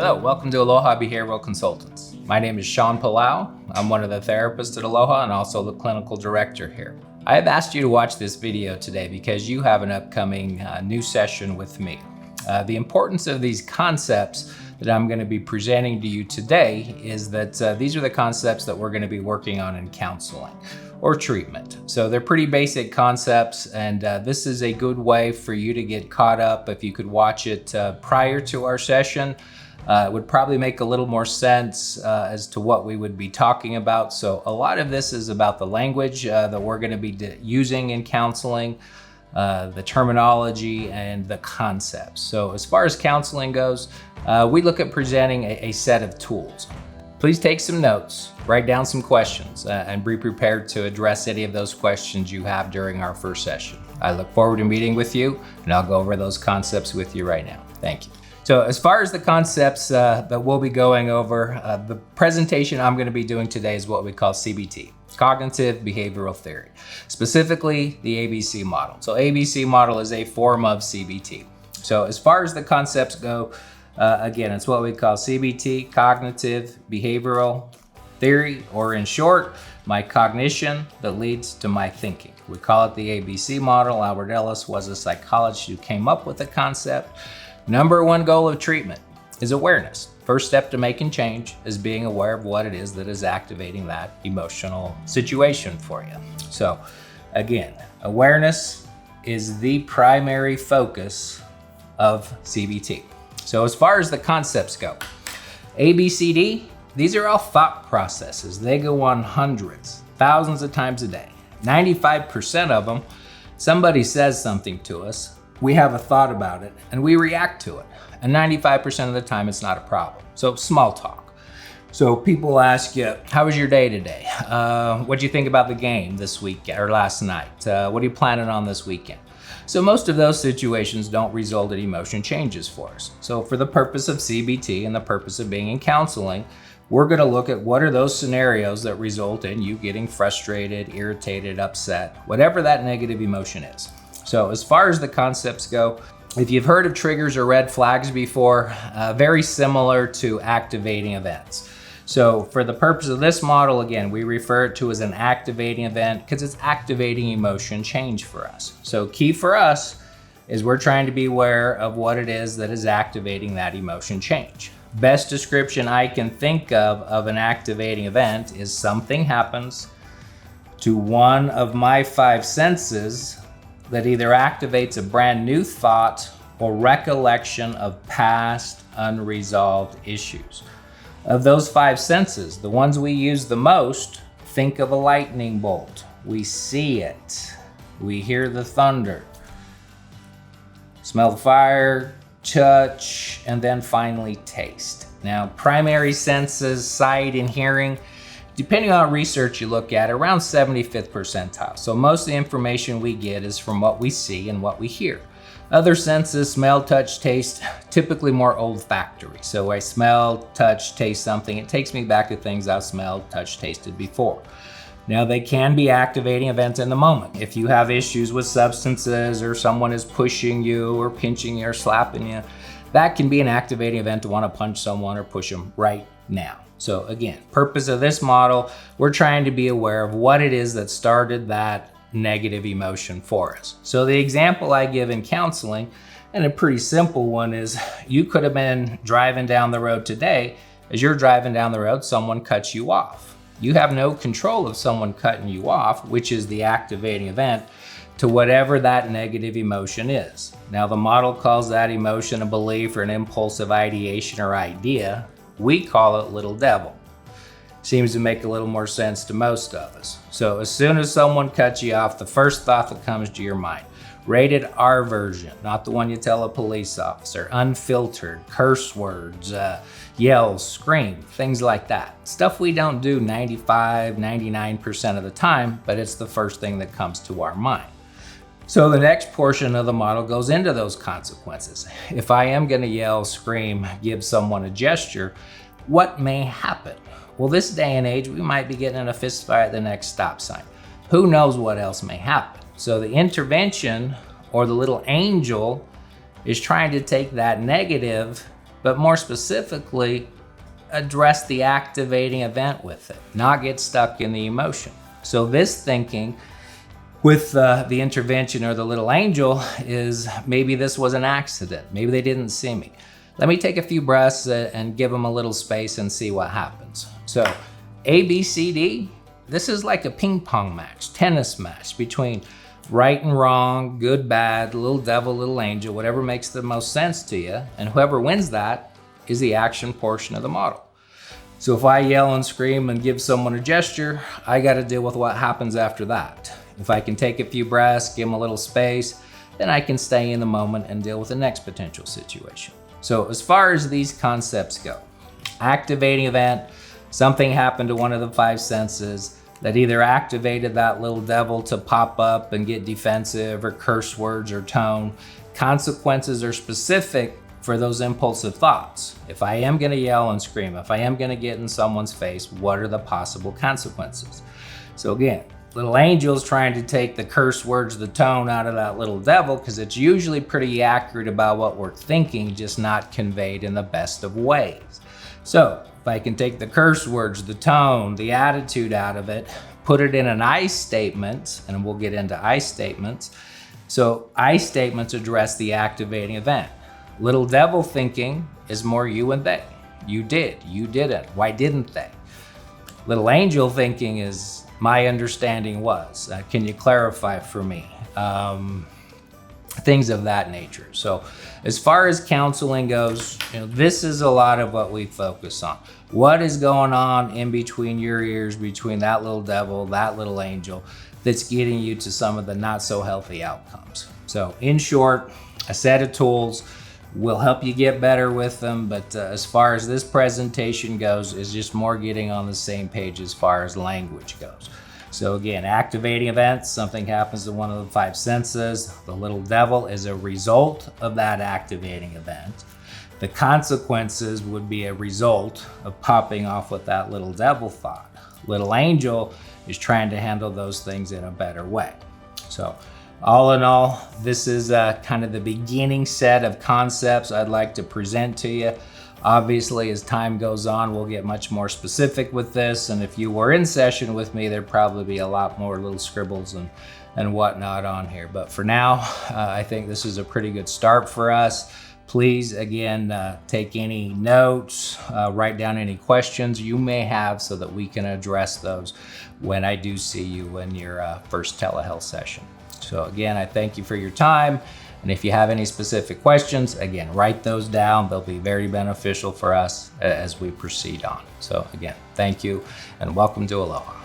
Hello, welcome to Aloha Behavioral Consultants. My name is Shawn Palau. I'm one of the therapists at Aloha and also the clinical director here. I have asked you to watch this video today because you have an upcoming new session with me. The importance of these concepts that I'm going to be presenting to you today is that these are the concepts that we're going to be working on in counseling or treatment. So they're pretty basic concepts, and this is a good way for you to get caught up. If you could watch it prior to our session, it would probably make a little more sense as to what we would be talking about. So a lot of this is about the language that we're going to be using in counseling, the terminology and the concepts. So as far as counseling goes, we look at presenting a set of tools. Please take some notes, write down some questions, and be prepared to address any of those questions you have during our first session. I look forward to meeting with you, and I'll go over those concepts with you right now. Thank you. So as far as the concepts that we'll be going over, the presentation I'm going to be doing today is what we call CBT, Cognitive Behavioral Theory, specifically the ABC model. So ABC model is a form of CBT. So as far as the concepts go, again, it's what we call CBT, Cognitive Behavioral Theory, or in short, my cognition that leads to my thinking. We call it the ABC model. Albert Ellis was a psychologist who came up with the concept. Number one goal of treatment is awareness. First step to making change is being aware of what it is that is activating that emotional situation for you. So again, awareness is the primary focus of CBT. So as far as the concepts go, ABCD, these are all thought processes. They go on hundreds, thousands of times a day. 95% of them, somebody says something to us, we have a thought about it, and we react to it. And 95% of the time, it's not a problem. So small talk. So people ask you, how was your day today? What do you think about the game this week or last night? What are you planning on this weekend? So most of those situations don't result in emotion changes for us. So for the purpose of CBT and the purpose of being in counseling, we're going to look at what are those scenarios that result in you getting frustrated, irritated, upset, whatever that negative emotion is. So as far as the concepts go, if you've heard of triggers or red flags before, very similar to activating events. So for the purpose of this model, again, we refer it to as an activating event because it's activating emotion change for us. So key for us is we're trying to be aware of what it is that is activating that emotion change. Best description I can think of an activating event is something happens to one of my five senses that either activates a brand new thought or recollection of past unresolved issues. Of those five senses, the ones we use the most, think of a lightning bolt. We see it, we hear the thunder, smell the fire, touch, and then finally taste. Now, primary senses, sight and hearing, depending on research you look at, around 75th percentile. So most of the information we get is from what we see and what we hear. Other senses, smell, touch, taste, typically more olfactory. So I smell, touch, taste something, it takes me back to things I've smelled, touched, tasted before. Now they can be activating events in the moment. If you have issues with substances or someone is pushing you or pinching you or slapping you, that can be an activating event to want to punch someone or push them right now. So again, purpose of this model, we're trying to be aware of what it is that started that negative emotion for us. So the example I give in counseling, and a pretty simple one, is you could have been driving down the road today. As you're driving down the road, someone cuts you off. You have no control of someone cutting you off, which is the activating event to whatever that negative emotion is. Now the model calls that emotion a belief or an impulsive ideation or idea. We call it little devil. Seems to make a little more sense to most of us. So as soon as someone cuts you off, the first thought that comes to your mind, rated R version, not the one you tell a police officer, unfiltered, curse words, yell, scream, things like that. Stuff we don't do 95, 99% of the time, but it's the first thing that comes to our mind. So the next portion of the model goes into those consequences. If I am going to yell, scream, give someone a gesture, what may happen? Well, this day and age, we might be getting in a fist fight at the next stop sign. Who knows what else may happen? So the intervention or the little angel is trying to take that negative but more specifically, address the activating event with it, not get stuck in the emotion. So this thinking with the intervention or the little angel is maybe this was an accident. Maybe they didn't see me. Let me take a few breaths and give them a little space and see what happens. So A, B, C, D, this is like a ping pong match, tennis match between right and wrong, good, bad, little devil, little angel, whatever makes the most sense to you. And whoever wins that is the action portion of the model. So if I yell and scream and give someone a gesture, I got to deal with what happens after that. If I can take a few breaths, give them a little space, then I can stay in the moment and deal with the next potential situation. So as far as these concepts go, activating event, something happened to one of the five senses that either activated that little devil to pop up and get defensive or curse words or tone. Consequences are specific for those impulsive thoughts. If I am gonna yell and scream, if I am gonna get in someone's face, what are the possible consequences? So again, little angel's trying to take the curse words, the tone out of that little devil, because it's usually pretty accurate about what we're thinking, just not conveyed in the best of ways. So if I can take the curse words, the tone, the attitude out of it, put it in an I statement, and we'll get into I statements. So I statements address the activating event. Little devil thinking is more you and they. You did, you didn't, why didn't they? Little angel thinking is my understanding was, can you clarify for me? Things of that nature. So as far as counseling goes, this is a lot of what we focus on. What is going on in between your ears, between that little devil, that little angel, that's getting you to some of the not so healthy outcomes. So in short, a set of tools will help you get better with them, but as far as this presentation goes, is just more getting on the same page as far as language goes. So again, activating events, something happens to one of the five senses. The little devil is a result of that activating event. The consequences would be a result of popping off with that little devil thought. Little angel is trying to handle those things in a better way. So all in all, this is kind of the beginning set of concepts I'd like to present to you. Obviously, as time goes on, we'll get much more specific with this. And if you were in session with me, there'd probably be a lot more little scribbles and whatnot on here. But for now, I think this is a pretty good start for us. Please, again, take any notes, write down any questions you may have so that we can address those when I do see you in your first telehealth session. So again, I thank you for your time. And if you have any specific questions, again, write those down. They'll be very beneficial for us as we proceed on. So again, thank you and welcome to Aloha.